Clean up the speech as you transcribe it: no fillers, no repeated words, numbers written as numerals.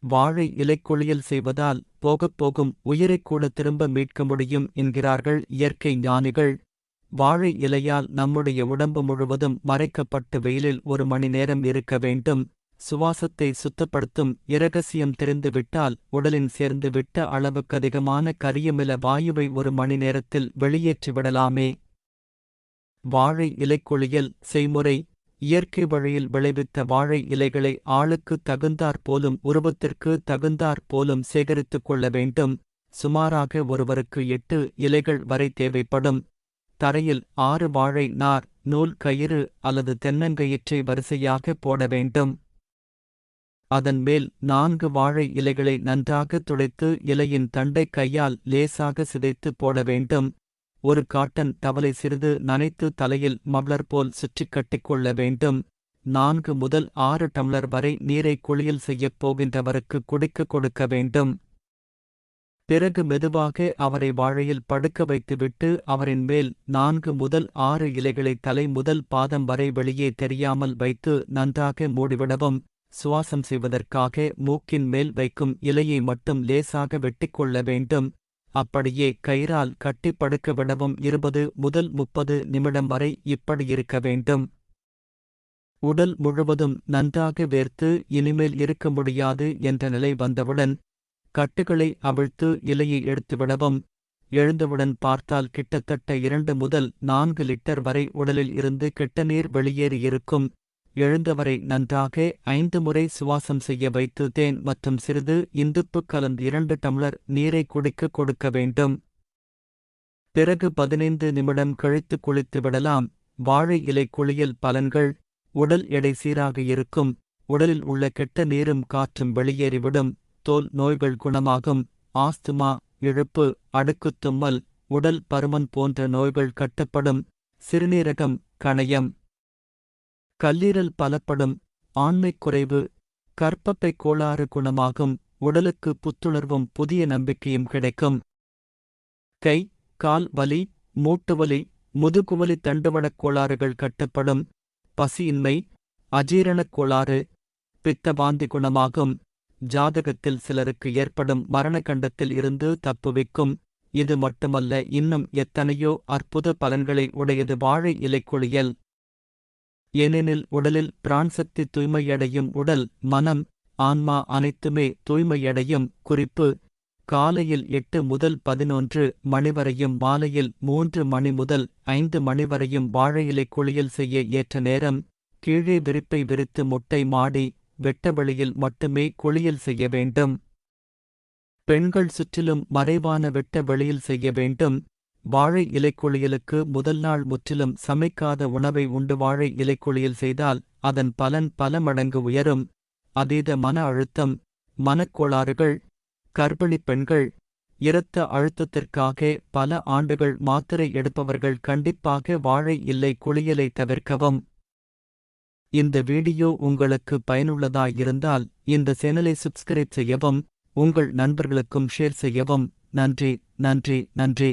வாழை இலைக்குளியல் செய்வதால் போகப் போகும் உயிரைக் கூட திரும்ப மீட்க முடியும் என்கிறார்கள் இயற்கை ஞானிகள். வாழை இலையால் நம்முடைய உடம்பு முழுவதும் மறைக்கப்பட்டு வெயிலில் 1 மணி நேரம் இருக்க வேண்டும். சுவாசத்தை சுத்தப்படுத்தும் இரகசியம் தெரிந்துவிட்டால் உடலின் சேர்ந்து விட்ட அளவுக்கதிகமான கரியமில வாயுவை 1 மணி நேரத்தில் வெளியேற்றிவிடலாமே. வாழை இலைக்குளியல் செய்முறை. இயற்கை வழியில் விளைவித்த வாழை இலைகளை ஆளுக்கு தகுந்தாற் போலும் உருவத்திற்கு தகுந்தாற் போலும் சேகரித்துக் கொள்ள வேண்டும். சுமாராக ஒருவருக்கு 8 இலைகள் வரை தேவைப்படும். தரையில் 6 வாழை நார், நூல் கயிறு அல்லது தென்னங்கயிற்றை வரிசையாக போட வேண்டும். அதன் மேல் 4 வாழை இலைகளை நன்றாக துடைத்து இலையின் தண்டை கையால் லேசாக சிதைத்து போட வேண்டும். ஒரு காட்டன் டவலை சிறிது நனைத்து தலையில் மப்ளர் போல் சுற்றிக் கட்டிக்கொள்ள வேண்டும். 4 முதல் 6 டம்ளர் வரை நீரை குளியல் செய்யப் போகின்றவருக்கு குடிக்க கொடுக்க வேண்டும். பிறகு மெதுவாக அவரை வாழையில் படுக்க வைத்துவிட்டு அவரின் மேல் 4 முதல் 6 இலைகளை தலை முதல் பாதம் வரை வெளியே தெரியாமல் வைத்து நன்றாக மூடிவிடவும். சுவாசம் செய்வதற்காக மூக்கின் மேல் வைக்கும் இலையை மட்டும் லேசாக வெட்டிக்கொள்ள வேண்டும். அப்படியே கயிறால் கட்டி படுக்க விடவும். 20 முதல் 30 நிமிடம் வரை இப்படி இருக்க வேண்டும். உடல் முழுவதும் நன்றாக வேர்த்து இனிமேல் இருக்க முடியாது என்ற நிலை வந்தவுடன் கட்டுகளை அவிழ்த்து இலையை எடுத்துவிடவும். எழுந்தவுடன் பார்த்தால் கிட்டத்தட்ட 2 முதல் 4 லிட்டர் வரை உடலில் இருந்து கெட்ட நீர் வெளியேறியிருக்கும். எழுந்தவரை நன்றாக 5 முறை சுவாசம் செய்ய வைத்து தேன் மற்றும் சிறிது இந்துப்பு கலந்து 2 டம்ளர் நீரை குடிக்க கொடுக்க வேண்டும். பிறகு 15 நிமிடம் கழித்து குளித்து விடலாம். வாழை இலை குளியல் பலன்கள். உடல் எடை சீராக இருக்கும். உடலில் உள்ள கெட்ட நீரும் காற்றும் வெளியேறிவிடும். தோல் நோய்கள் குணமாகும். ஆஸ்துமா, இழுப்பு, அடுக்குத்தும்மல், உடல் பருமன் போன்ற நோய்கள் கட்டப்படும். சிறுநீரகம், கணையம், கல்லீரல் பலப்படும். ஆண்மைக் குறைவு, கர்ப்பப்பை கோளாறு குணமாகும். உடலுக்கு புத்துணர்வும் புதிய நம்பிக்கையும் கிடைக்கும். கை, கால் வலி, மூட்டுவலி, முதுகுவலி, தண்டுவடக் கோளாறுகள் கட்டப்படும். பசியின்மை, அஜீரணக் கோளாறு, பித்தவாந்தி குணமாகும். ஜாதகத்தில் சிலருக்கு ஏற்படும் மரணகண்டத்தில் இருந்து தப்புவிக்கும். இது மட்டுமல்ல, இன்னும் எத்தனையோ அற்புத பலன்களை உடையது வாழை இலைக்குளியல். ஏனெனில் உடலில் பிராணசக்தி தூய்மையடையும். உடல், மனம், ஆன்மா அனைத்துமே தூய்மையடையும். குறிப்பு: காலையில் 8 முதல் 11 மணி வரையும் மாலையில் 3 மணி முதல் 5 மணி வரையும் வாழை இலை குளியல் செய்ய ஏற்ற நேரம். கீழே விரிப்பை விரித்து மொட்டை மாடி, வெட்டவெளியில் மட்டுமே குளியல் செய்ய வேண்டும். பெண்கள் சுற்றிலும் மறைவான வெட்ட வெளியில் செய்ய வேண்டும். வாழை இலைக்குளியலுக்கு முதல் நாள் முற்றிலும் சமைக்காத உணவை உண்டு வாழை இலைக்குளியல் செய்தால் அதன் பலன் பல மடங்கு உயரும். அதீத மன அழுத்தம், மனக்கோளாறுகள், கர்ப்பிணிப் பெண்கள், இரத்த அழுத்தத்திற்காக பல ஆண்டுகள் மாத்திரை எடுப்பவர்கள் கண்டிப்பாக வாழை இலை குளியலை தவிர்க்கவும். இந்த வீடியோ உங்களுக்கு பயனுள்ளதாயிருந்தால் இந்த சேனலை சப்ஸ்கிரைப் செய்யவும், உங்கள் நண்பர்களுக்கும் ஷேர் செய்யவும். நன்றி, நன்றி, நன்றி.